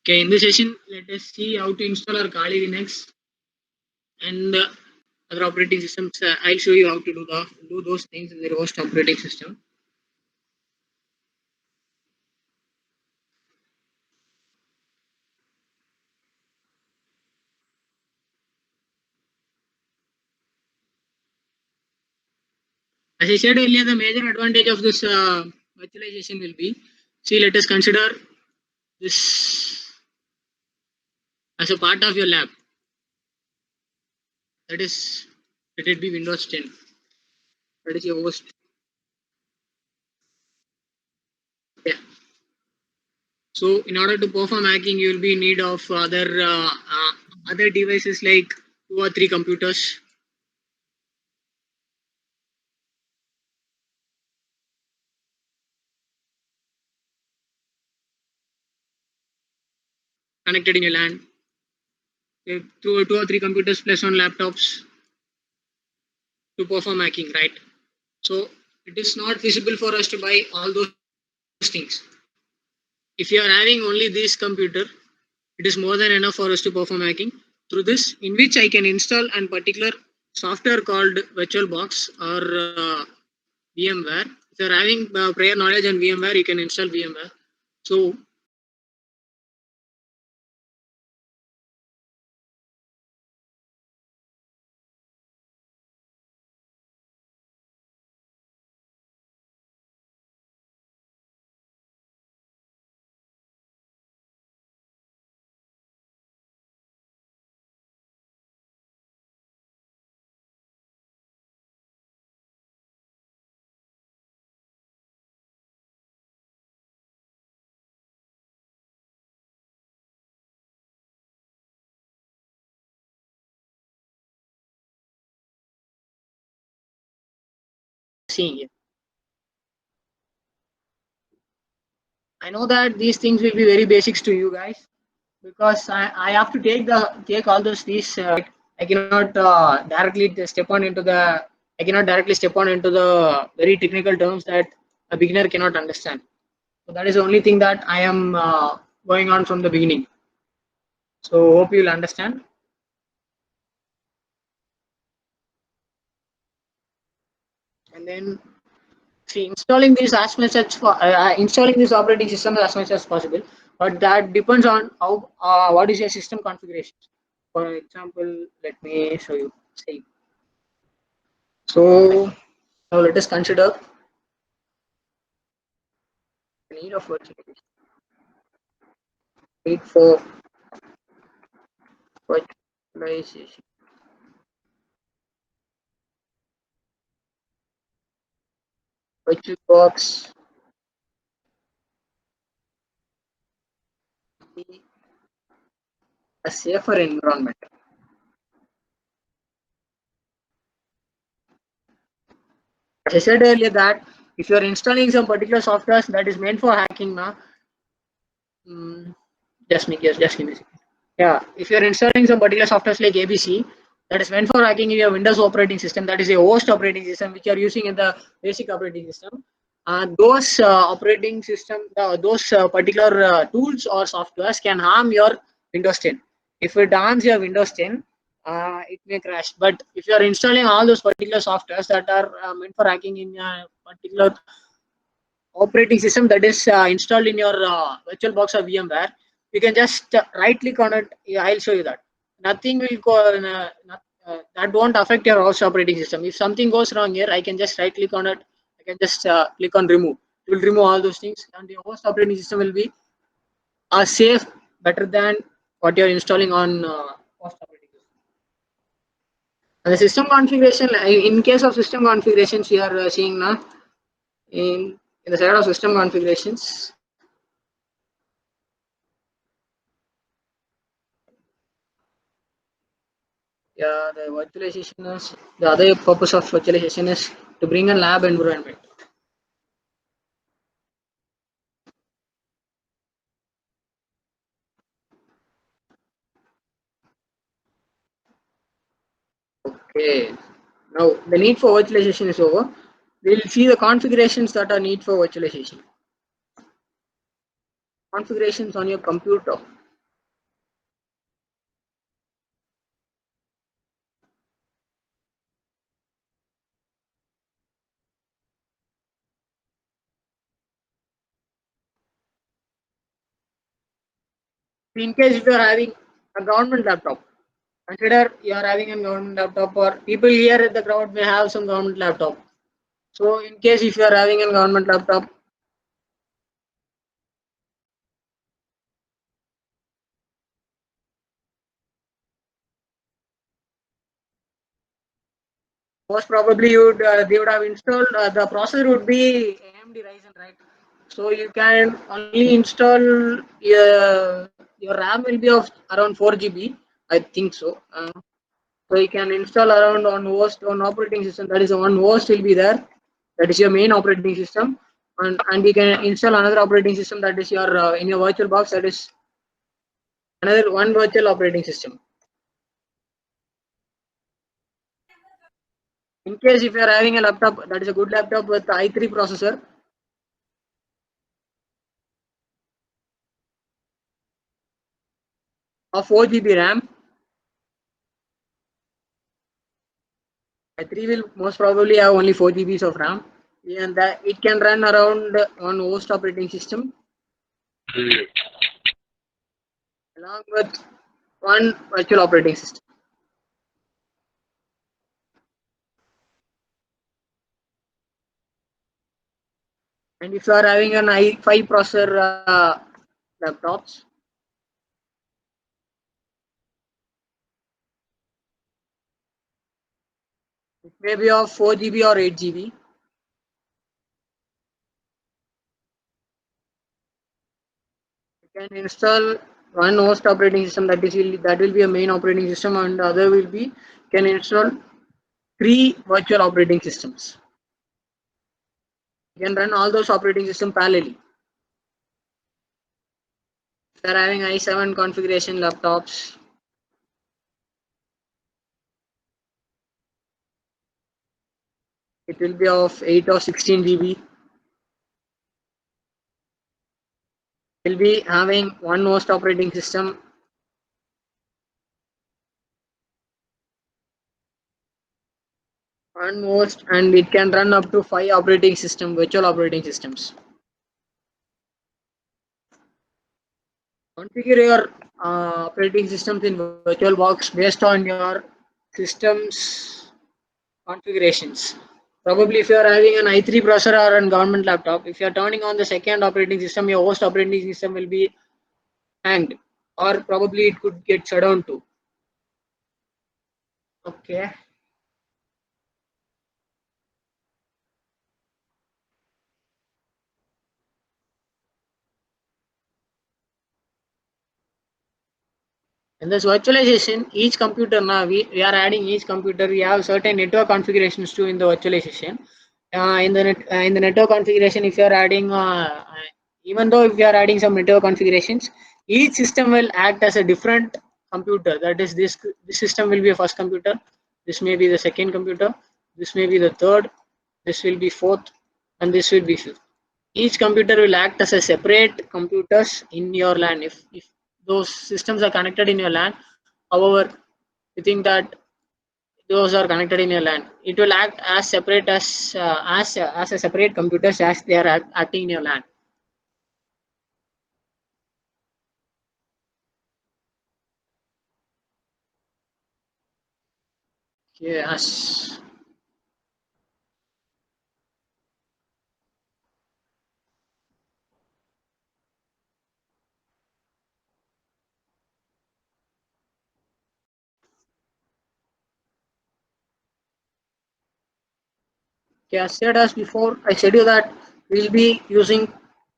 Okay, in this session, let us see how to install our Kali Linux and other operating systems. I'll show you how to do those things in the host operating system. As I said earlier, the major advantage of this virtualization will be, see, let us consider this as a part of your lab. That is, let it be Windows 10. That is your host. Yeah. So, in order to perform hacking, you will be in need of other devices like 2 or 3 computers. Connected in your LAN, 2 or 3 computers plus on laptops to perform hacking, right? So it is not feasible for us to buy all those things. If you are having only this computer, it is more than enough for us to perform hacking through this, in which I can install a particular software called VirtualBox or VMware. If you are having prior knowledge on VMware, you can install VMware. So seeing it. I know that these things will be very basics to you guys because I have to take all those these. I cannot directly step on into the. I cannot directly step on into the very technical terms that a beginner cannot understand. So that is the only thing that I am going on from the beginning. So hope you'll understand. And then see, installing this as much as installing this operating system as much as possible, but that depends on how what is your system configuration. For example, let me show you. See, so now let us consider the need of virtualization. Need for virtualization. VirtualBox be a safer environment. As I said earlier that if you are installing some particular software that is meant for hacking now, mm, just give me a second. Yeah, if you're installing some particular software like ABC that is meant for hacking in your Windows operating system, that is a host operating system which you are using in the basic operating system. Those operating system, those particular tools or softwares can harm your Windows 10. If it harms your Windows 10, it may crash. But if you are installing all those particular softwares that are meant for hacking in a particular operating system that is installed in your VirtualBox or VMware, you can just right click on it. Yeah, I'll show you that. Nothing will go, that won't affect your host operating system. If something goes wrong here, I can just right click on it. I can just click on remove. It will remove all those things, and your host operating system will be safe, better than what you're installing on host operating system. And the system configuration, in case of system configurations, you are seeing now in the side of system configurations. Yeah, the virtualization is the other purpose of virtualization is to bring a lab environment. Okay. Now the need for virtualization is over. We'll see the configurations that are need for virtualization. Configurations on your computer. In case if you are having a government laptop, consider you are having a government laptop, or people here at the crowd may have some government laptop. So in case if you are having a government laptop, most probably you would they would have installed the processor would be AMD Ryzen, right? So you can only install your RAM will be of around 4 GB, I think so. So you can install around on host on operating system. That is one host will be there. That is your main operating system, and you can install another operating system that is your in your virtual box. That is another one virtual operating system. In case if you are having a laptop that is a good laptop with i3 processor, of 4 GB RAM, i3 will most probably have only 4 GB of RAM, and that it can run around on host operating system along with one virtual operating system. And if you are having an i5 processor laptops, it may be of 4 GB or 8 GB. You can install one host operating system that will be a main operating system, and the other will be can install three virtual operating systems. You can run all those operating system parallelly. If you are having i7 configuration laptops, it will be of 8 or 16 GB. Will be having one host operating system, one host, and it can run up to five operating system, virtual operating systems. Configure your operating systems in VirtualBox based on your system's configurations. Probably if you are having an i3 processor or a government laptop, if you are turning on the second operating system, your host operating system will be hanged, or probably it could get shut down too. Okay. In this virtualization, each computer now we are adding each computer. We have certain network configurations too in the virtualization. In the network configuration, if you are adding, even though if you are adding some network configurations, each system will act as a different computer. That is, this system will be a first computer. This may be the second computer. This may be the third. This will be fourth, and this will be fifth. Each computer will act as a separate computers in your LAN. If those systems are connected in your LAN, however, you think that those are connected in your LAN, it will act as separate as a separate computers as they are acting in your LAN. Yes. Okay, as said as before, I said you that we'll be using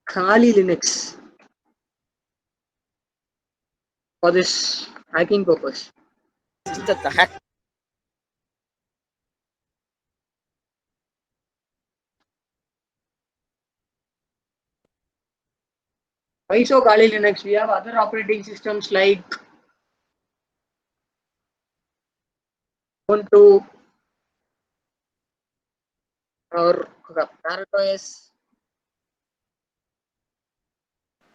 Kali Linux for this hacking purpose. Why so Kali Linux? We have other operating systems like Ubuntu or Parrot OS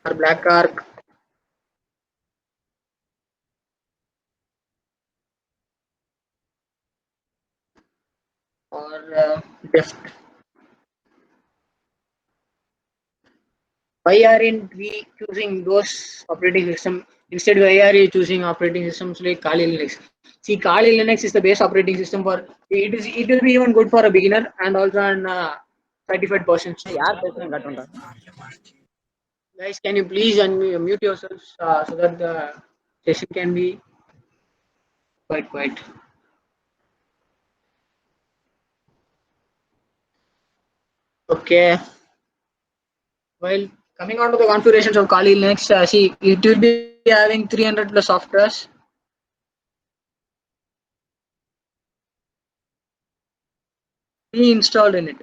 or Black Arc or Deft. Why aren't we choosing those operating system? Instead, why are you choosing operating systems like Kali Linux? See, Kali Linux is the base operating system for it will be even good for a beginner and also an certified person. யார் பேசுறேன் காட்டும்டா. Guys, can you please unmute yourselves so that the session can be quite quiet. Okay. Well, coming on to the configurations of Kali Linux, see, it will be having 300 plus softwares pre-installed in it.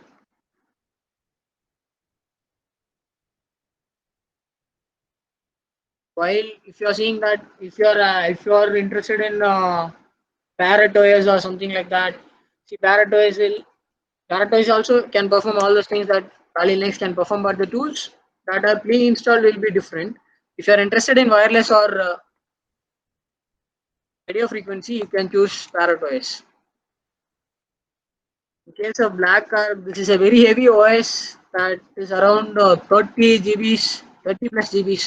While if you are seeing that, if you are interested in Parrot OS or something like that, see Parrot OS also can perform all those things that Kali Linux can perform, but the tools that are pre-installed will be different. If you are interested in wireless or radio frequency, you can choose Parrot OS. In case of Black Card, this is a very heavy OS that is around 30 GBs, 30 plus GBs.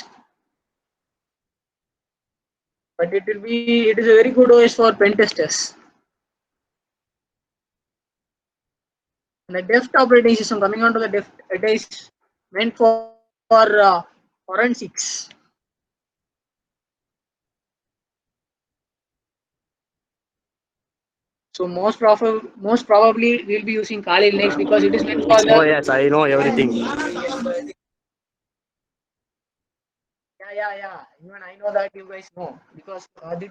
But it is a very good OS for pen testers. And the Deft operating system, coming on to the Deft, it is meant for forensics. So most probably we'll be using Kali Linux because it is meant for Oh the yes, I know everything. yeah. Even I know that you guys know because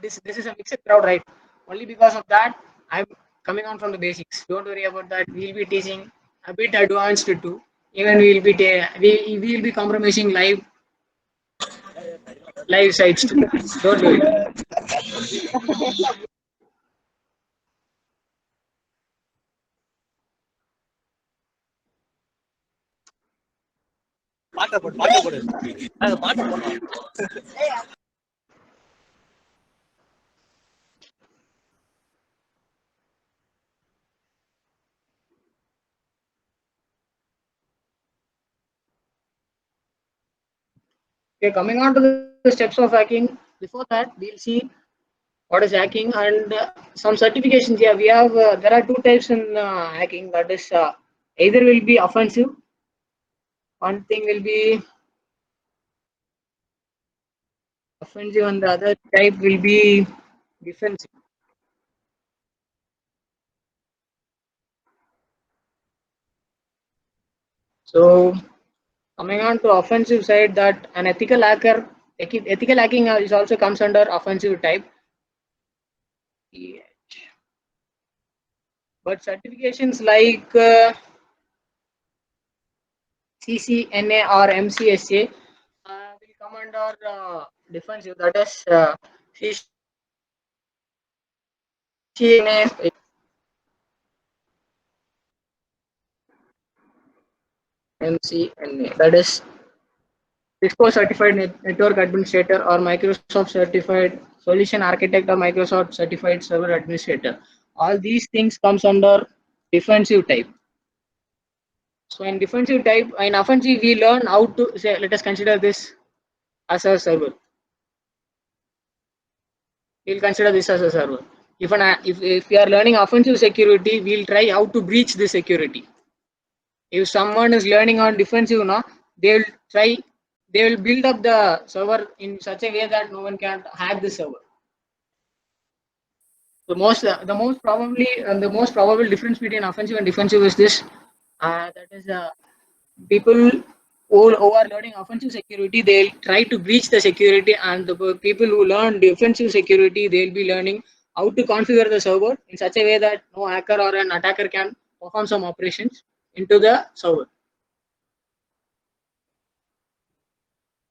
this is a mixed crowd, right? Only because of that, I'm coming on from the basics. Don't worry about that. We'll be teaching a bit advanced too. Even we will be compromising live sites too. Don't worry. பாட்டை போடு, பாட்டை போடு. அது பாட்டு போடணும். Okay, coming on to the steps of hacking. Before that, we'll see what is hacking and some certifications. Yeah, we have there are two types in hacking. That is either will be offensive. One thing will be offensive, and the other type will be defensive. So coming on to offensive side, that an ethical hacking is also comes under offensive type. Yeah. But certifications like CCNA or MCSA will come under defensive. That is CCNA. MCNA. That is Cisco Certified Network Administrator or Microsoft Certified Solution Architect or Microsoft Certified Server Administrator. All these things comes under defensive type. So in defensive type, in offensive, we learn how to say. Let us consider this as a server. We'll consider this as a server. If we are learning offensive security, we'll try how to breach the security. If someone is learning on defensive now, they will try they will build up the server in such a way that no one can hack the server. The most probable difference between offensive and defensive is this. That is people who are learning offensive security, they'll try to breach the security, and the people who learn defensive security, they'll be learning how to configure the server in such a way that no hacker or an attacker can perform some operations into the server.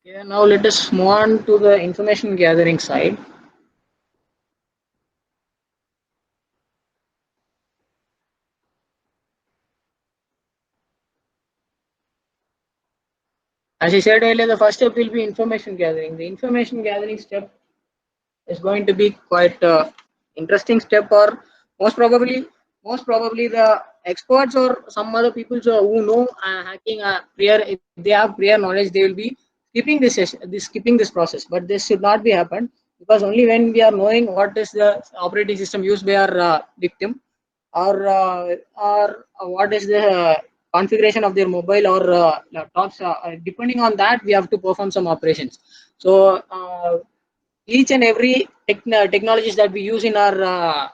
Okay, now let us move on to the information gathering side. As I said earlier, the first step will be information gathering. The information gathering step is going to be quite interesting step, or most probably most probably the experts or some other people who know hacking prior, if they have prior knowledge, they will be skipping this skipping this process. But this should not be happened, because only when we are knowing what is the operating system used by our victim, or what is the configuration of their mobile or laptops, depending on that we have to perform some operations. So each and every technologies that we use in our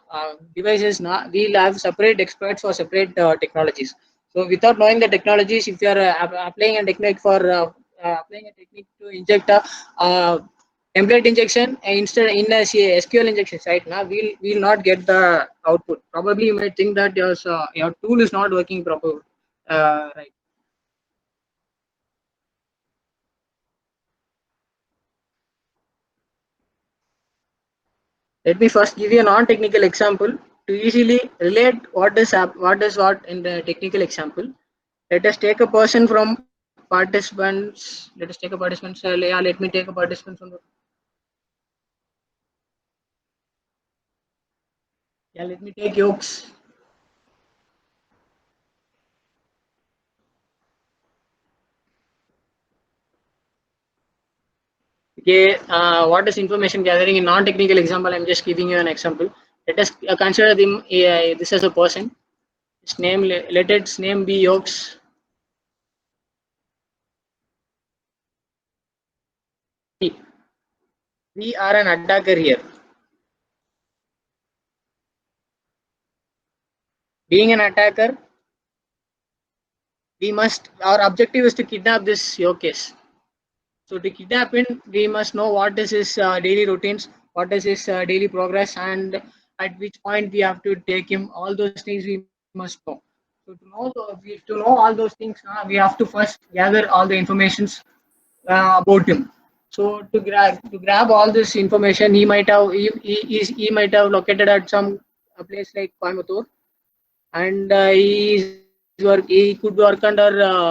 devices now, we'll have separate experts for separate technologies. So without knowing the technologies, if you are applying a technique for applying a technique to inject a template injection instead in a SQL injection site, now we'll not get the output. Probably you might think that your tool is not working proper, right. Let me first give you a non-technical example to easily relate what is what in the technical example. Let us take a person from participants. Let us take a participant. Yeah, let me take a participant from the. Yeah, let me take yokes. Okay, what is information gathering in non-technical example? I'm just giving you an example. Let us consider them. This as a person. His name. Let its name be yokes. We are an attacker here. Being an attacker, we must. Our objective is to kidnap this Yokes. So to kidnap him, we must know what is his daily routines, what is his daily progress, and at which point we have to take him. All those things we must know. So to know all those things, we have to first gather all the informations about him. So to grab all this information, he might have located at some a place like Coimbatore, and he could work under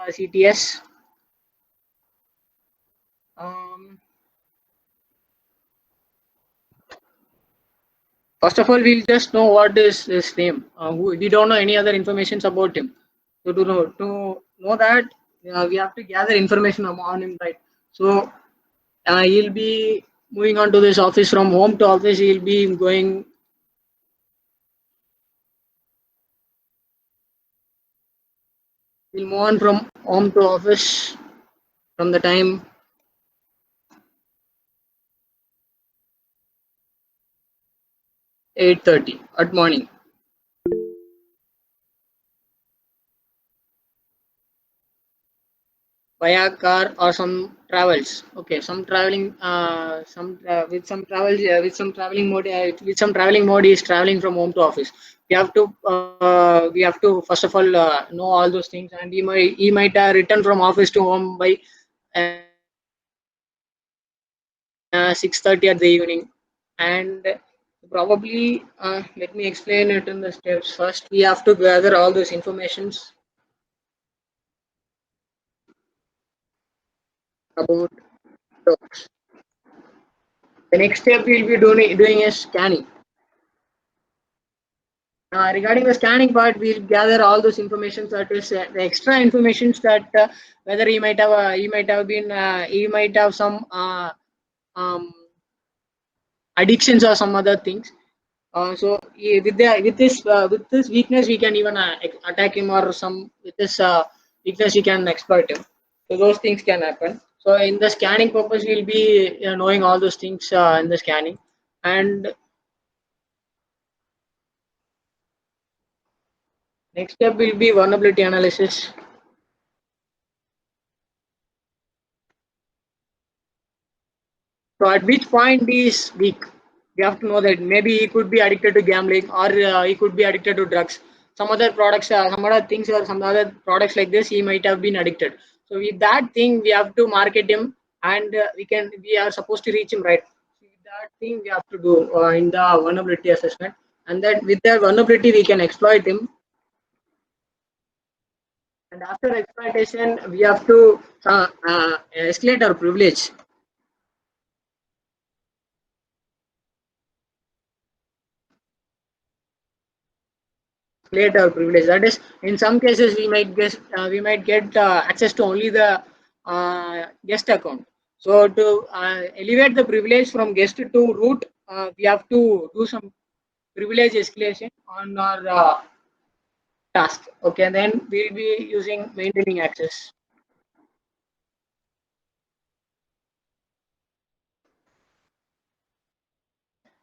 CTS. Um, First of all, we'll just know what is his name. We don't know any other information about him. So to know that, we have to gather information on him, right? So he'll be moving on to this office from home to office. He'll be going. He'll move on from home to office from the time 8:30 at morning. Via car or some travels. Okay, some traveling, with some traveling mode, he is traveling from home to office. We have to first of all know all those things, and he might return from office to home by 6:30 at the evening, and probably let me explain it in the steps. First, we have to gather all those informations about dogs. The next step we'll be doing is scanning. Regarding the scanning part, we'll gather all those information, that is the extra information that whether he might have some um, addictions or some other things. So with this weakness, we can even attack him, or some with this weakness we can exploit him. So those things can happen. So in the scanning purpose, we'll be knowing all those things in the scanning, and next step will be vulnerability analysis. So at which point he is weak, we have to know that maybe he could be addicted to gambling, or he could be addicted to drugs. Some other products, some other things, or some other products like this, he might have been addicted. So with that thing, we have to market him, and we are supposed to reach him, right. With that thing, we have to do in the vulnerability assessment, and that with the vulnerability we can exploit him. And after exploitation, we have to escalate our privilege. Later privilege. That is, in some cases we might get access to only the guest account. So to elevate the privilege from guest to root, we have to do some privilege escalation on our task. Okay, then we'll be using maintaining access.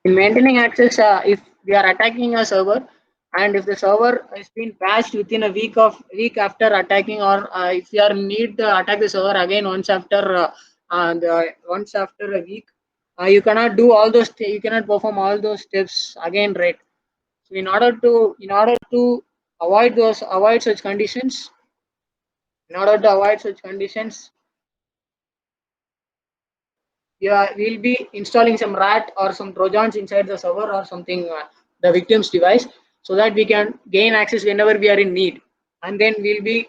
In maintaining access, if we are attacking a server, and if the server has been patched within a week after attacking, or if you are need to attack the server again once after a week, you cannot do all those. You cannot perform all those steps again, right? So in order to avoid such conditions, in order to avoid such conditions, yeah, we'll be installing some rat or some trojans inside the server or something, the victim's device, so that we can gain access whenever we are in need, and then we'll be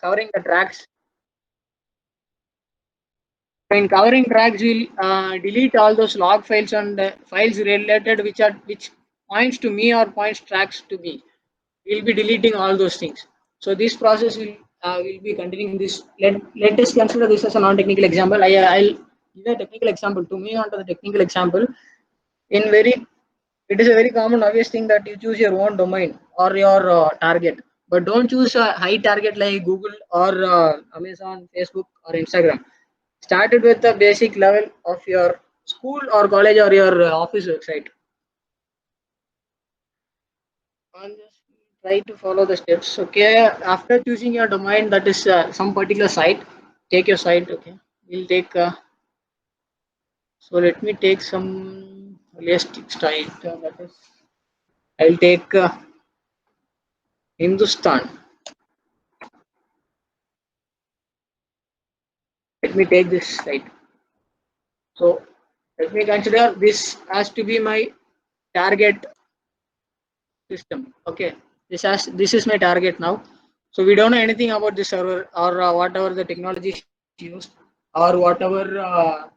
covering the tracks. In covering tracks, we'll delete all those log files and files related which points to me or points tracks to me. We'll be deleting all those things. So this process will be continuing this. Let us consider this as a non-technical example. I'll give a technical example. To me, onto the technical example, in very it is a very common obvious thing that you choose your own domain or your target, but don't choose a high target like Google or Amazon, Facebook, or Instagram. Start it with the basic level of your school or college or your office website, and just try to follow the steps. Okay, after choosing your domain, that is some particular site, take your site. Okay, we'll take so let me take some realistic site, that is, I'll take Hindustan. Let me take this site. So let me consider this has to be my target system. Okay, this is my target now. So we don't know anything about this server or whatever the technology is used, or whatever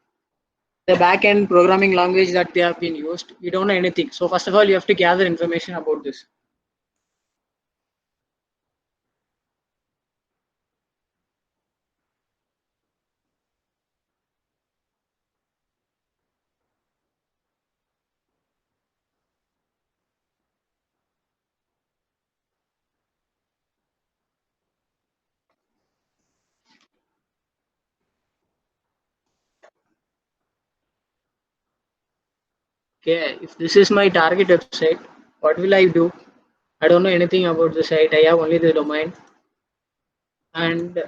the back-end programming language that they have been used. We don't know anything. So first of all, you have to gather information about this. Okay, if this is my target website, what will I do? I don't know anything about the site. I have only the domain, and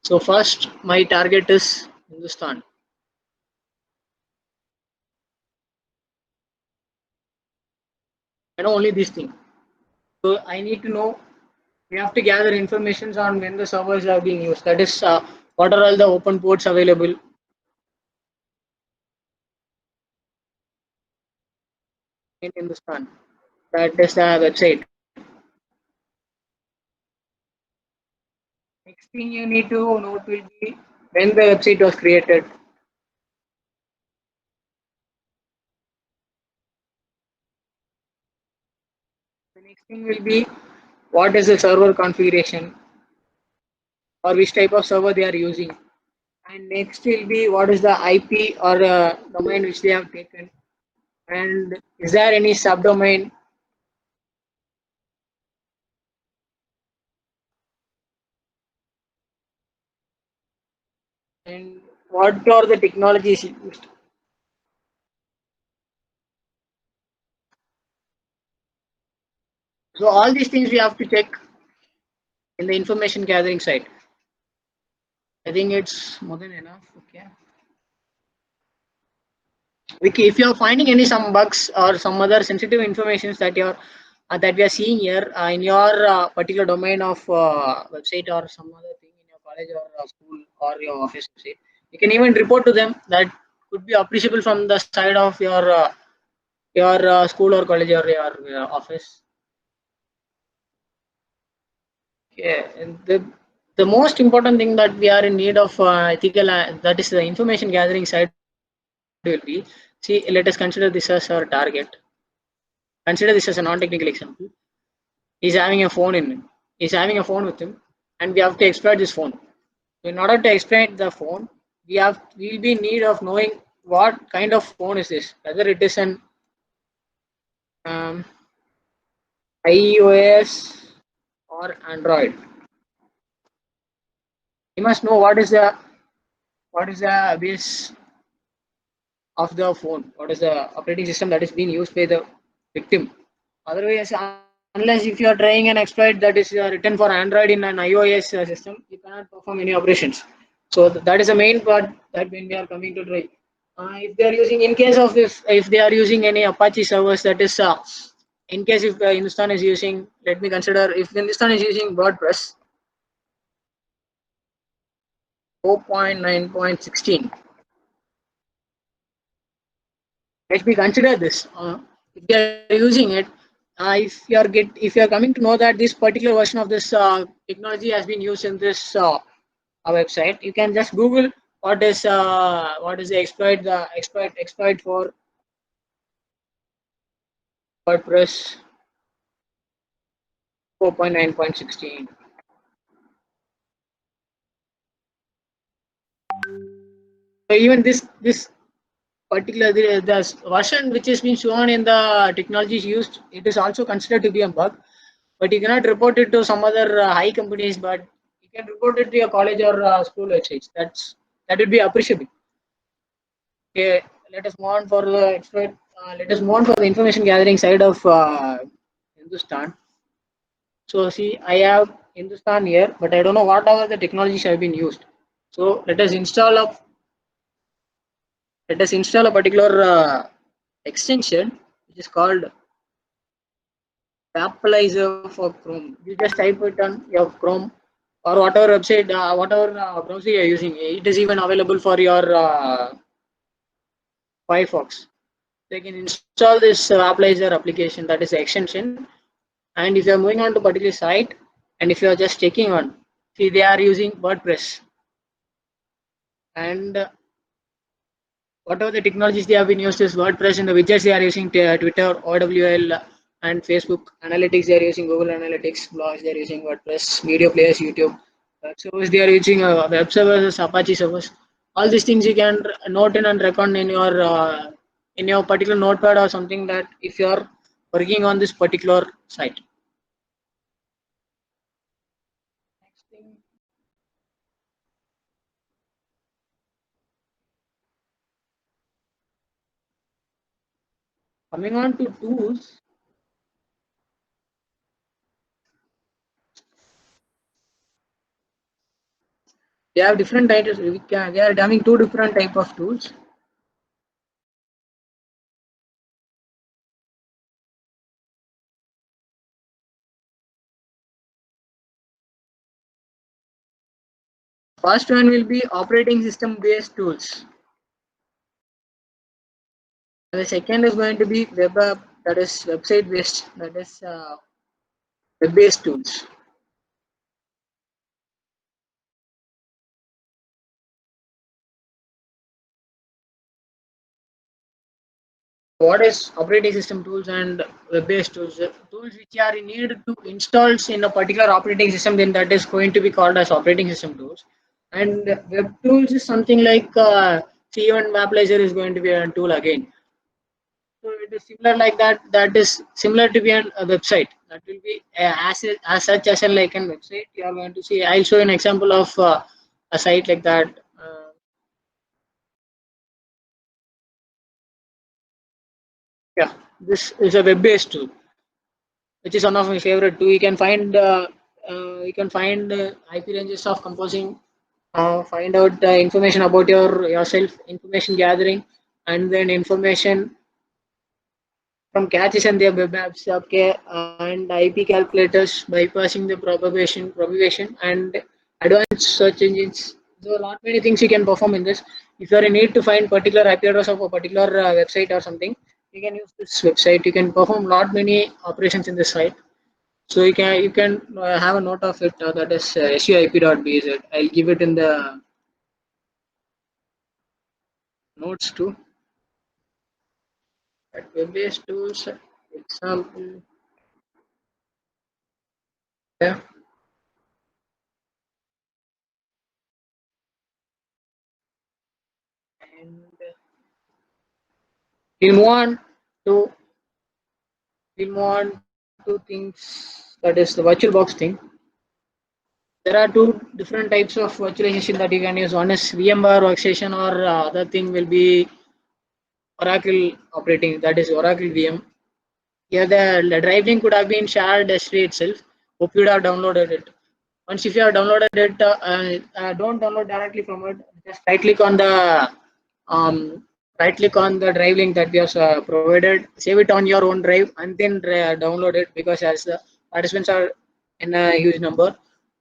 so first my target is Hindustan. I know only this thing. So I need to know. We have to gather information on when the servers are being used. That is, what are all the open ports available in Hindustan. That is the website. Next thing you need to note will be when the website was created. The next thing will be what is the server configuration or which type of server they are using. And next will be what is the IP or domain which they have taken. And is there any subdomain, and what are the technologies used. So all these things we have to check in the information gathering side. I think it's more than enough. Okay. Vicky, if you're finding any some bugs or some other sensitive informations that we are seeing here in your particular domain of website or some other thing in your college or school or your office website, You can even report to them. That could be appreciable from the side of your school or college or your office. Okay, and the most important thing that we are in need of ethical, that is the information gathering side will be, see, let us consider this as our target. Consider this as a non-technical example. He's having a phone he's having a phone with him, and we have to exploit this phone. In order to exploit the phone, we'll be in need of knowing what kind of phone is this, whether it is an um, iOS or Android. You must know what is the base of the phone, what is the operating system that is being used by the victim. Otherwise, unless if you are trying an exploit that is written for Android in an iOS system, you cannot perform any operations. So that is the main part that when we are coming to try. If they are using, in case of if they are using any Apache servers, that is in case if Hindustan is using, let me consider if Hindustan is using WordPress 4.9.16. Let me consider this. If they are using it, if you are coming to know that this particular version of this technology has been used in this website, you can just Google what is the exploit for WordPress 4.9.16. So even this particular the version which is being shown in the technologies used, it is also considered to be a bug, but you cannot report it to some other high companies, but you can report it to your college or school websites. That would be appreciable. Okay, let us move on for the expert. Let us move on for the information gathering side of Hindustan. So see, I have Hindustan here, but I don't know what other the technologies have been used. So let us install a particular extension which is called Appalizer for Chrome. You just type it on your Chrome or whatever website, whatever browser you are using. It is even available for your Firefox. So you can install this Appalizer application, that is the extension. And if you are moving on to particular site, and if you are just checking on, see they are using WordPress, and whatever the technologies they have been used is WordPress, and the widgets they are using Twitter, OWL, and Facebook. Analytics they are using Google Analytics. Blogs they are using WordPress. Video players YouTube. Web servers they are using web servers, Apache servers. All these things you can note in and record in your particular notepad or something, that if you are working on this particular site. Next thing, coming on to tools, they have different types. They are having two different type of tools. First one will be operating system based tools. And the second is going to be web app, that is website based, that is web based tools. What is operating system tools and web based tools? Tools which are needed to install in a particular operating system, then that is going to be called as operating system tools. And web tools is something like C1 Maplizer is going to be a tool again. So it is similar like that. That is similar to be a website. That will be as such as a like a website. You are going to see. I'll show an example of a site like that. Yeah, this is a web-based tool, which is one of my favorite too. You can find IP ranges of composing, find out information about yourself, information gathering, and then information from caches and their web apps, okay, and IP calculators, bypassing the propagation, and advanced search engines. So a lot many things you can perform in this. If you are in need to find particular IP address of a particular website or something, you can use this website. You can perform lot many operations in this site. So you can have a note of it. That is suip.bz. I'll give it in the notes too. At web-based tools, example. Yeah. And we move on to we move on to things that is the VirtualBox thing. There are two different types of virtualization that you can use. One is VMware workstation, or other thing will be Oracle operating. That is Oracle VM. Yeah, the drive link could have been shared yesterday itself. Hope you would have downloaded it. Once if you have downloaded it, don't download directly from it. Just um, right click on the drive link that we have provided. Save it on your own drive and then download it, because as the participants are in a huge number,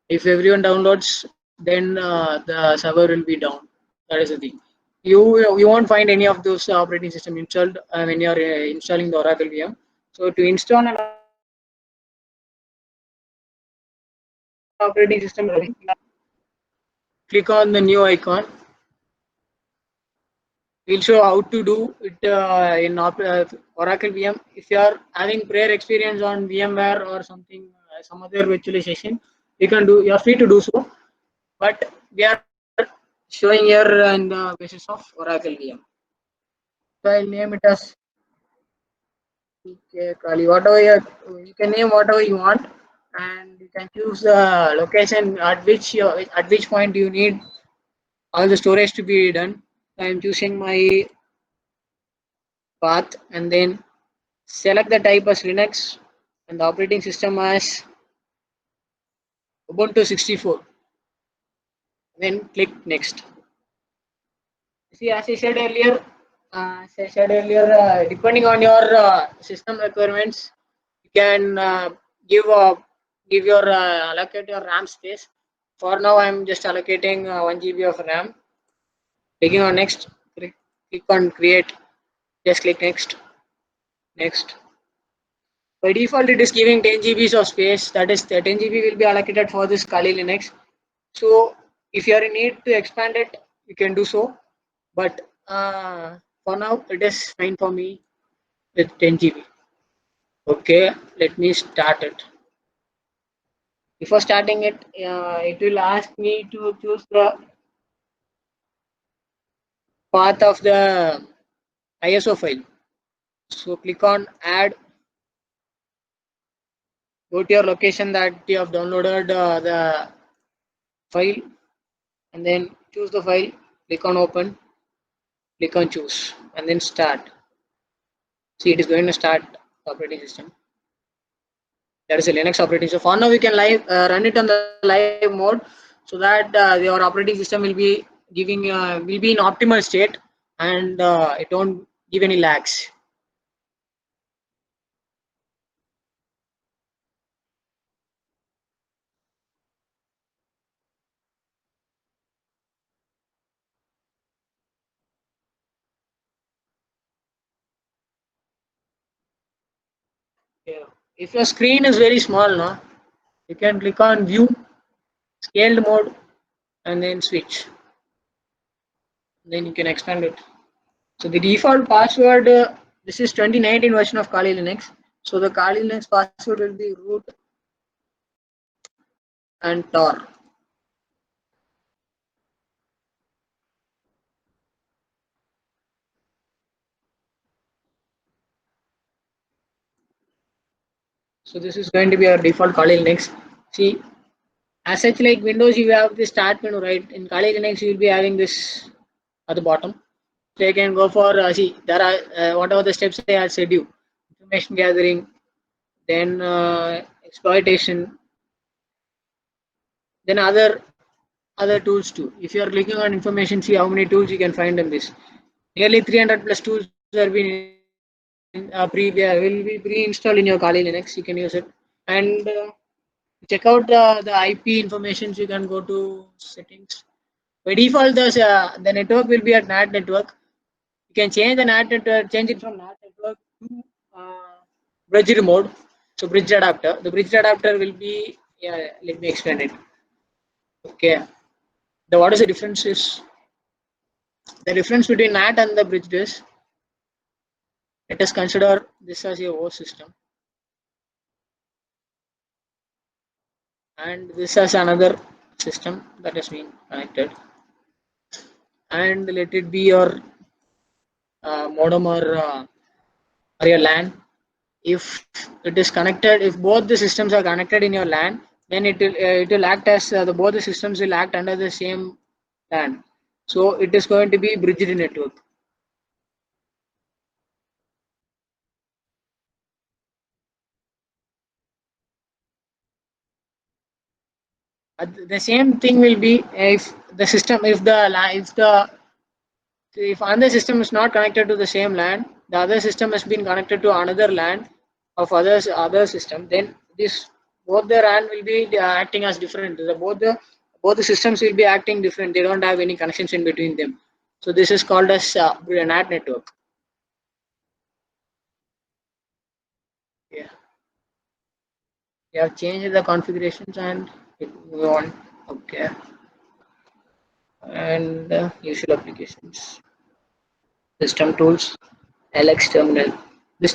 if everyone downloads, then the server will be down. That is the thing. You won't find any of those operating system installed when you are installing the Oracle VM. So to install an operating system, click on the new icon. We'll show how to do it in Oracle VM. If you are having prior experience on VMware or something, some other virtualization, you can do. You are free to do so. But we are showing here on the basis of Oracle VM. So I'll name it as PK Kali. Whatever you can name whatever you want, and you can choose the location at which point you need all the storage to be done. I'm choosing my path, and then select the type as Linux and the operating system as Ubuntu 64. Then click next. See, as I said earlier, depending on your system requirements, you can give your allocate your RAM space. For now, I'm just allocating 1 GB of RAM. Clicking on next, click on create. Just click next, next. By default, it is giving 10 GBs of space. That is, the 10 GB will be allocated for this Kali Linux. So, if you are in need to expand it, you can do so. But for now, it is fine for me with 10 GB. Okay, let me start it. Before starting it, it will ask me to choose the path of the ISO file. So, click on add. Go to your location that you have downloaded the file, and then choose the file. Click on open. Click on choose, and then start. See, it is going to start operating system. That is a Linux operating system. For now, we can run it on the live mode, so that your operating system will be in optimal state, and it won't give any lags. Yeah. If your screen is very small, no, you can click on view, scaled mode, and then switch. Then you can expand it. So the default password, this is 2019 version of Kali Linux. So the Kali Linux password will be root and tor. So this is going to be our default Kali Linux. See, as such, like Windows, you have the start menu, right? In Kali Linux, you will be having this at the bottom. So you can go for see, there are whatever the steps I had said you: information gathering, then exploitation, then other tools too. If you are clicking on information, see how many tools you can find in this. Nearly 300 plus tools are being will be pre-installed in your Kali Linux. You can use it, and check out the IP information. You can go to settings. By default, the network will be a NAT network. You can change the NAT network, change it from NAT network to bridge mode. So bridge adapter. The bridge adapter will be, yeah. Let me explain it. Okay. The what is the difference is the difference between NAT and the bridge is, let us consider this as a host system and this as another system that has been connected, and let it be your modem or your LAN. If it is connected, if both the systems are connected in your LAN, then it will act as both the systems will act under the same LAN. So it is going to be bridged network. The same thing will be if the system, if another system is not connected to the same LAN, the other system has been connected to another LAN of other system, then this both the LAN will be acting as different. Both the systems will be acting different. They don't have any connections in between them. So this is called as NAT network. Yeah, you have changed the configurations and it move on. Okay, and usual applications, system tools, LX terminal. This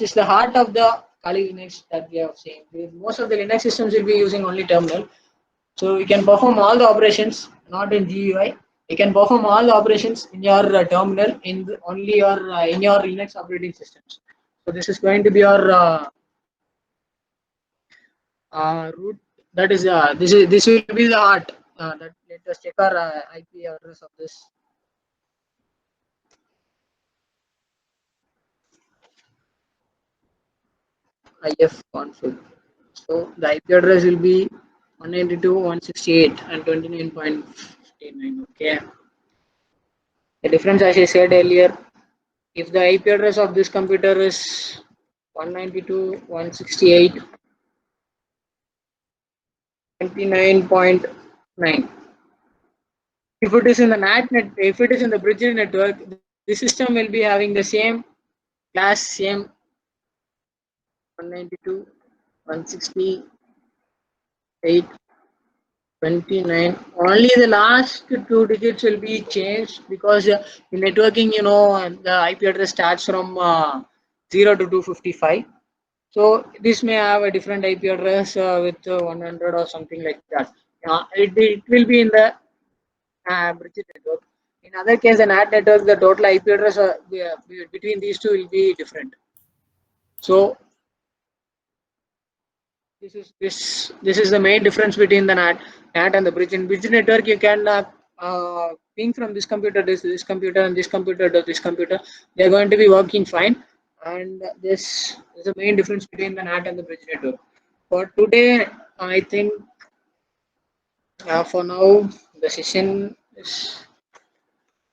is the heart of the Kali Linux that we have seen. Most of the Linux systems will be using only terminal. So you can perform all the operations, not in GUI. You can perform all the operations in your terminal only your in your Linux operating systems. So this is going to be your root. That is this will be the heart. Let us check our IP address of this. IF config. So the IP address will be 192.168 and 29.59. Okay. The difference, as I said earlier, if the IP address of this computer is 192.168, 29.9. If it is in the if it is in the bridge network, the system will be having the same class, same 192, 168, 29. Only the last two digits will be changed because in networking, the IP address starts from 0 to 255. So this may have a different IP address with 100 or something like that. It will be in the bridge network. In other case, the NAT network, the total IP address between these two will be different. So this is the main difference between the NAT and the bridge. In bridge network, you can ping from this computer to this computer and this computer to this computer. They are going to be working fine, and this is the main difference between the NAT and the bridge network. For today, I think for now the session is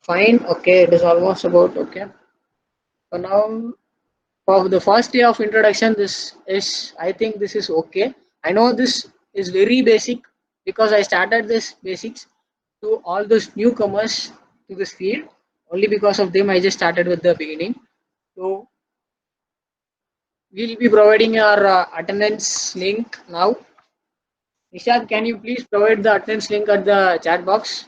fine. Okay, it is almost about okay. For now, for the first day of introduction, I think this is okay. I know this is very basic because I started this basics to all those newcomers to this field. Only because of them, I just started with the beginning. So we'll be providing our attendance link now. Nishad, can you please provide the attendance link at the chat box?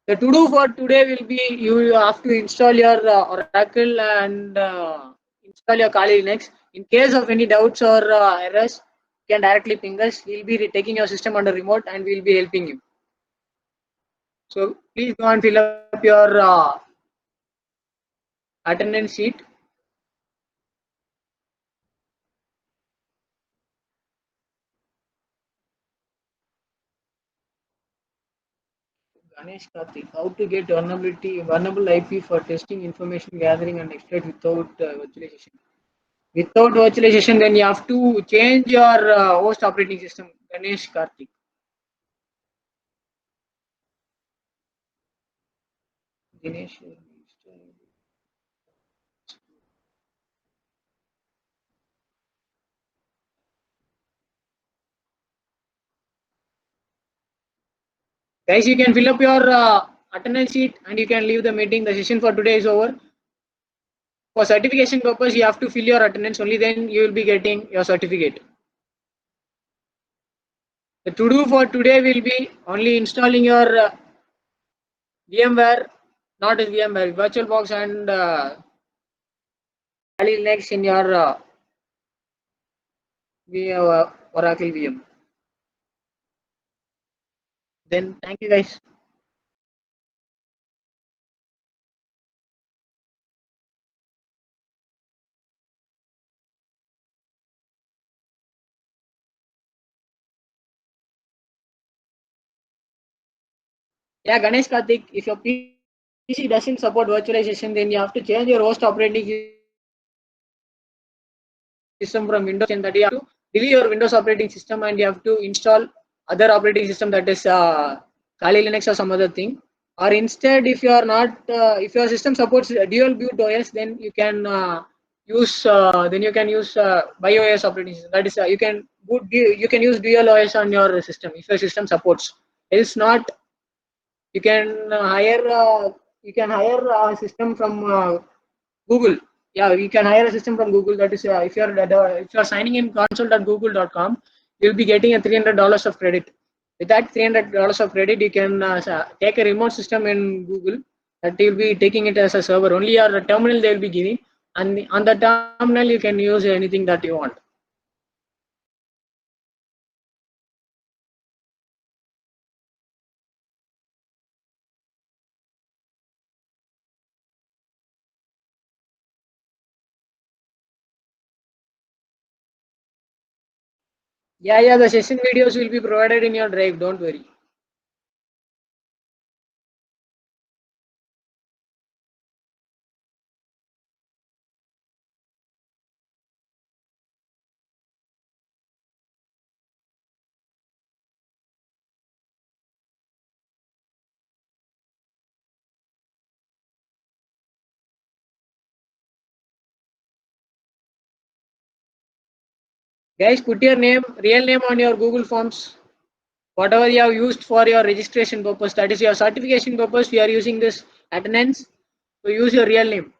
The to do for today will be you have to install your Oracle and install your Kali Linux. In case of any doubts or errors, you can directly ping us. We'll be taking your system under remote and we'll be helping you. So please go and fill up your attendance sheet. Ganesh Karthik, how to get vulnerable IP for testing, information gathering, and exploit without virtualization. Without virtualization, then you have to change your host operating system. Ganesh Karthik. Dinesh. Guys, you can fill up your attendance sheet and you can leave the meeting. The session for today is over. For certification purpose, you have to fill your attendance. Only then you will be getting your certificate. The to do for today will be only installing your VMware, not in VMware, VirtualBox and Kali Linux in your Oracle VM. Then thank you guys. Yeah, Ganesh Karthik, if your PC doesn't support virtualization, then you have to change your host operating system from Windows, and that you have to delete your Windows operating system and you have to install other operating system, that is Kali Linux or some other thing. Or instead, if you are not, if your system supports dual boot OS, then you can use BIOS operating system. That is, you can use dual OS on your system if your system supports. Else not, you can hire a system from Google. Yeah, you can hire a system from Google. That is, if you're signing in console.google.com, you'll be getting a $300 of credit. With that $300 of credit, you can take a remote system in Google that you'll be taking it as a server. Only your terminal they will be giving, and on the terminal you can use anything that you want. Yeah, the session videos will be provided in your drive. Don't worry. Guys, put your real name on your Google Forms. Whatever you have used for your registration purpose, that is your certification purpose, we are using this attendance. So use your real name.